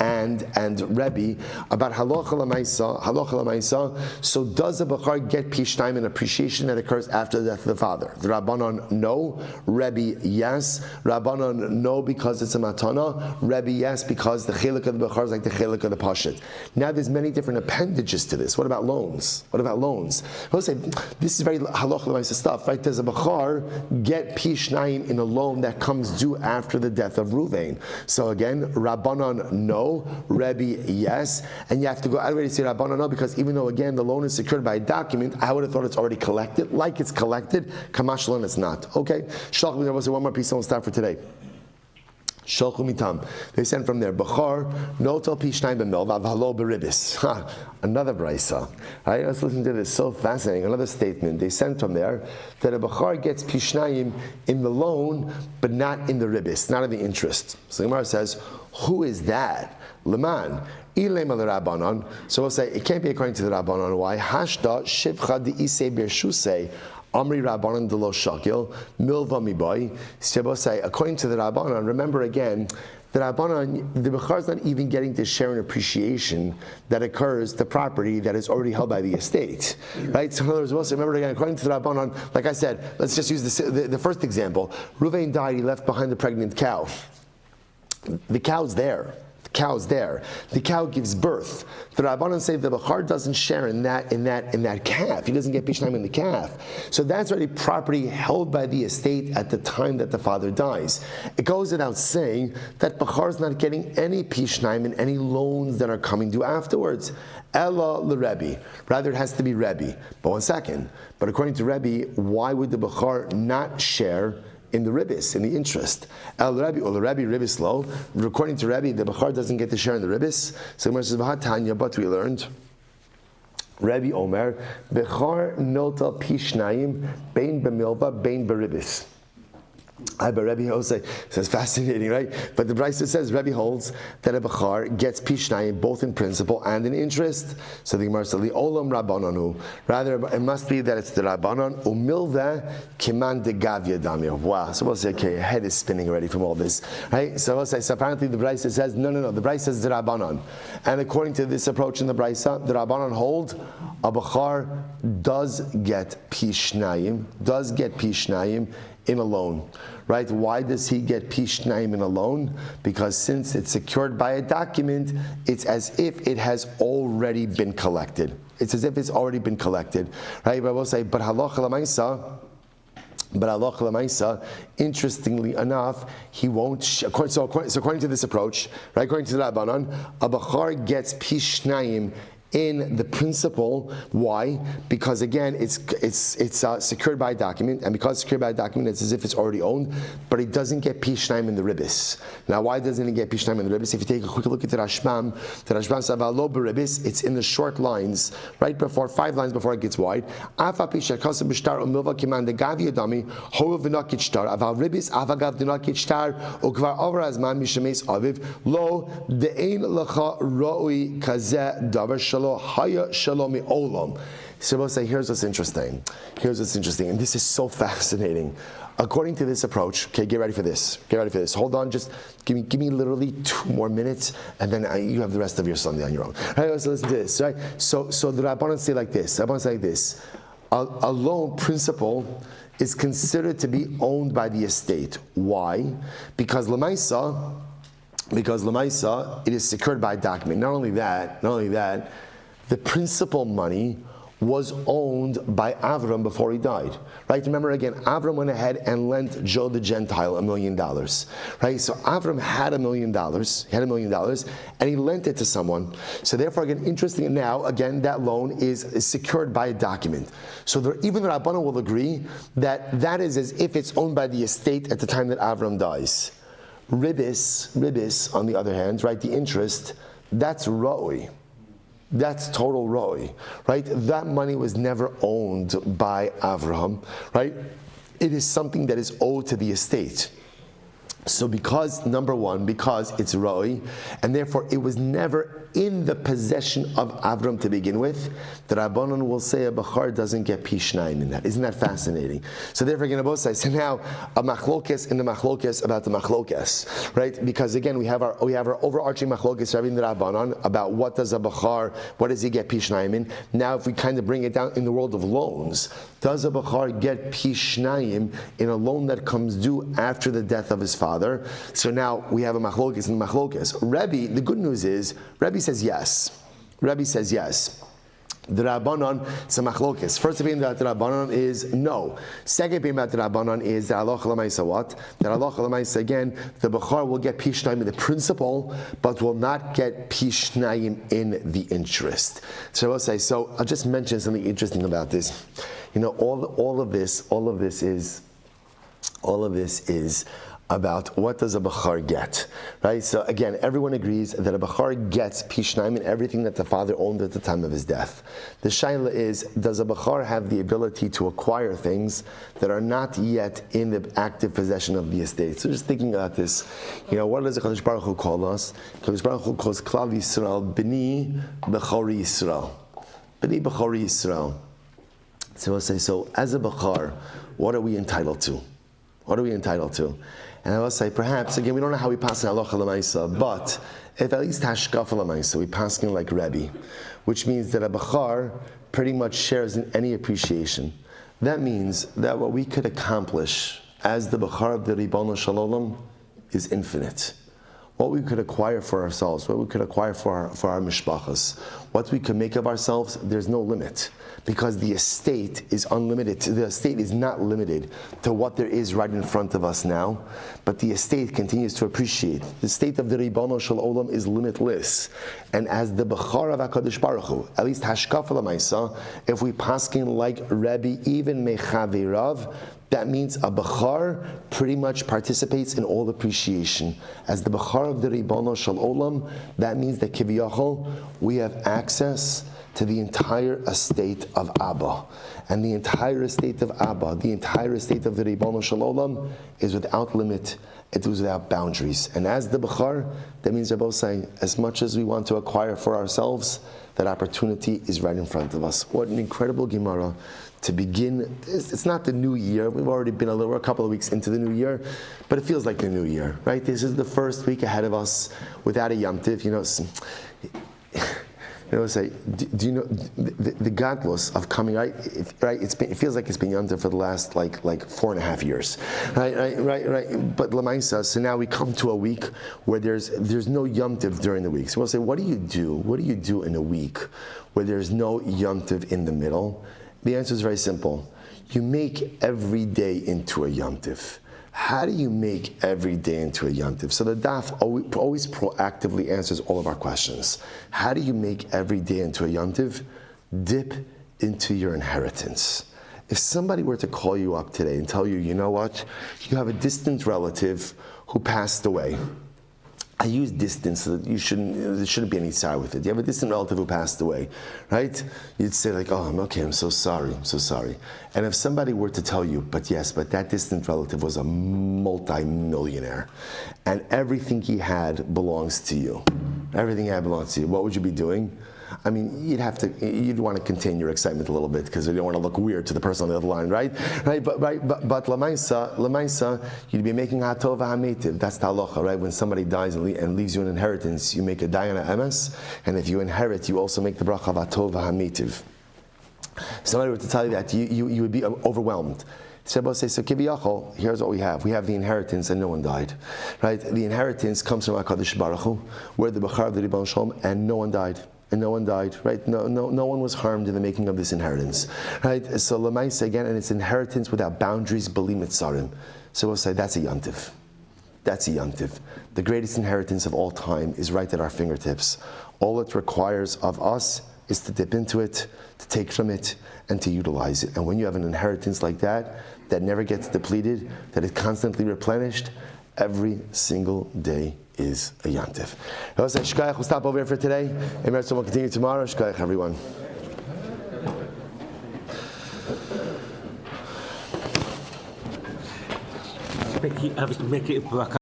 and Rebbe about halacha l'maisa. So does a Bachar get Pishnayim in appreciation that occurs after the death of the father? The Rabbanon, no. Rebbe, yes. Rabbanon, no, because it's a Rebbe, yes, because the chelik of the Bechar is like the chelik of the Pashit. Now there's many different appendages to this. What about loans? I'll say, this is very halach stuff, right? Does a Bechar get Pishnayim in a loan that comes due after the death of Ruvain? So again, Rabbanon, no. Rebbe, yes. And you have to go, I already say Rabbanon, no, because even though, again, the loan is secured by a document, I would have thought it's already collected. Like it's collected, Kamash loan, it's not. Okay? Shalach, there was one more piece, and we'll start for today. Shalchu mitam. They sent from there. Bachar notal pishnayim b'milva v'halo b'ribis. Another brisa. All right, let's listen to this. So fascinating. Another statement. They sent from there that a bachar gets pishnayim in the loan, but not in the ribis, not in the interest. So the Gemara says, who is that? Leman. So we'll say it can't be according to the Rabbanon. Why? Hashda shivcha di'isei birshusei. Amri Rabbanon delo shakil milva miboy. Say according to the Rabbanon. Remember again, the Rabbanon, the Bechar is not even getting to share an appreciation that occurs the property that is already held by the estate, right? So in other words, remember again, according to the Rabbanon, like I said, let's just use the first example. Ruvain died; he left behind the pregnant cow. The cow's there. The cow gives birth. The Rabbanon say the Bechar doesn't share in that calf. He doesn't get Pishnayim in the calf. So that's already property held by the estate at the time that the father dies. It goes without saying that Bechar is not getting any Pishnayim in any loans that are coming due afterwards. Ella l'Rebbe. Rather, it has to be Rebbe. But one second. But according to Rebbe, why would the Bechar not share in the ribis, in the interest? El Rebbe or the Rebbe ribis low. According to Rebbe, the Bechar doesn't get to share in the ribis. So Gemara says, "V'hatanya," but we learned Rabbi Omer, Bechar nota pishnayim, bein b'milva, bein b'ribis. But Rabbi Jose says, fascinating, right? But the Brisa says Rabbi holds that a Bechar gets pishnayim both in principle and in interest. So the Gemara says, the Olam Rabbananu. Rather, it must be that it's the Rabbanon, umilva kiman de gavya damya. Wow. So we'll say, okay, your head is spinning already from all this, right? So we'll say, so apparently the Brisa says, no. The Brisa says the Rabbanon. And according to this approach in the Brisa, the Rabbanon hold a Bechar does get pishnayim in a loan, right? Why does he get pishnayim in a loan? Because since it's secured by a document, it's as if it has already been collected. It's as if it's already been collected, right? But I will say, but halacha l'maisa, interestingly enough, he won't. So according to this approach, right? According to the Rabbanan, a Bechar gets pishnayim in the principle. Why? Because again, it's secured by a document, and because it's secured by a document, it's as if it's already owned, but it doesn't get pishnayim in the ribis. Now, why doesn't it get pishnayim in the ribis? If you take a quick look at the Rashbam says "V'alo b'ribis," it's in the short lines, right before 5 lines before it gets wide. Afa pisha kasem b'shtar umilva kiman de gavi adami horav v'nakit shtar aval ribis avagav v'nakit shtar ukvar over azman mishemes aviv lo de'ein lecha roi kazeh davar haya shalomi olam. So we'll say, here's what's interesting, and this is so fascinating. According to this approach, okay, get ready for this. Hold on, just give me literally 2 more minutes, and then you have the rest of your Sunday on your own. Right, so listen to this, right? So the Rabbanan say like this. A loan principle is considered to be owned by the estate. Why? Because Lamaisa, it is secured by a document. Not only that, the principal money was owned by Avram before he died. Right? Remember again, Avram went ahead and lent Joe the Gentile $1 million. Right? So Avram had $1 million, and he lent it to someone. So therefore, again, interesting now, again, that loan is secured by a document. So even the Rabbanan will agree that is as if it's owned by the estate at the time that Avram dies. Ribis, on the other hand, right, the interest, that's roi. That's total roi, right? That money was never owned by Avraham, right? It is something that is owed to the estate. So number one, because it's roi, and therefore it was never in the possession of Avram to begin with, the Rabbanan will say a Bechar doesn't get pishnayim in that. Isn't that fascinating? So therefore, again, both sides. So now a machlokes in the machlokes about the machlokes, right? Because again, we have our overarching machlokes Rabbi the Rabbanan about what does a Bechar, what does he get pishnayim in? Now, if we kind of bring it down in the world of loans, does a Bechar get pishnayim in a loan that comes due after the death of his father? So now we have a machlokes in the machlokes. Rebbe, the good news is, Rebbe says yes. The Rabbanon, it's a machlokes. First opinion that the Rabbanon is no. Second opinion about the Rabbanon is that halacha l'maisa what? That halacha l'maisa again, the Bechar will get pishnayim in the principle, but will not get pishnayim in the interest. So I'll say. So I'll just mention something interesting about this. You know, all of this is about what does a Bechar get, right? So again, everyone agrees that a Bechar gets pishnayim in everything that the father owned at the time of his death. The shaila is, does a Bechar have the ability to acquire things that are not yet in the active possession of the estate? So just thinking about this, you know, what does the Kadosh Baruch Hu call us? Kadosh Baruch Hu calls Klal Yisrael B'ni Bechori Yisrael. B'ni Bechori Yisrael. So we'll say, so as a Bechar, what are we entitled to? And I will say, perhaps, again, we don't know how we pass in halacha l'maisa, but if at least hashkafa l'maisa, we pass in like Rebbe, which means that a Bechar pretty much shares in any appreciation. That means that what we could accomplish as the Bechar of the Ribono Shel Olam is infinite. What we could acquire for ourselves, what we could acquire for our mishpachas, what we could make of ourselves, there's no limit. Because the estate is unlimited. The estate is not limited to what there is right in front of us now, but the estate continues to appreciate. The state of the Ribono Shel Olam is limitless. And as the Bechar of HaKadosh Baruch Hu, at least hashkafa l'maisa, if we paskin like Rebbe, even mechavirav, that means a Bechar pretty much participates in all appreciation. As the Bechar of the Ribono Shel Olam, that means that kiviyachol, we have access to the entire estate of Abba. And the entire estate of Abba, the entire estate of the Ribono Shel Olam, is without limit. It was without boundaries. And as the Bechar, that means they're both saying, as much as we want to acquire for ourselves, that opportunity is right in front of us. What an incredible Gemara to begin. It's not the new year. We've already been we're a couple of weeks into the new year, but it feels like the new year, right? This is the first week ahead of us without a Yom Tiv. Say, do you know the godless of coming, right? It feels like it's been Yom Tov for the last like 4.5 years, right. But Lamaisa, so now we come to a week where there's no Yom Tov during the week. So we'll say, what do you do? What do you do in a week where there's no Yom Tov in the middle? The answer is very simple. You make every day into a Yom Tov. How do you make every day into a Yom Tov? So the Daf always proactively answers all of our questions. How do you make every day into a Yom Tov? Dip into your inheritance. If somebody were to call you up today and tell you, you know what, you have a distant relative who passed away. I use distance so that there shouldn't be any sorrow with it. You have a distant relative who passed away, right? You'd say like, oh, I'm so sorry. And if somebody were to tell you, but that distant relative was a multi-millionaire, and everything he had belongs to you. Everything he had belongs to you. What would you be doing? I mean, you'd want to contain your excitement a little bit because you don't want to look weird to the person on the other line, right? But lamaisa, you'd be making hatova hametiv. That's the halacha, right? When somebody dies and leaves you an inheritance, you make a dayana emes, and if you inherit, you also make the bracha of hatova hametiv. If somebody were to tell you that, you would be overwhelmed. So kibiyachol, here's what we have. We have the inheritance and no one died. Right? The inheritance comes from HaKadosh Baruch Hu, where the Bechar of the Ribono Shel Olam, and no one died. Right? No one was harmed in the making of this inheritance. Right? So Lamaisa again, and it's inheritance without boundaries, beli mitzarim. So we'll say that's a Yom Tov. That's a Yom Tov. The greatest inheritance of all time is right at our fingertips. All it requires of us is to dip into it, to take from it, and to utilize it. And when you have an inheritance like that never gets depleted, that is constantly replenished, every single day is a Yom Tov. We'll stop over here for today. We'll continue tomorrow. Shkayach, everyone. Make it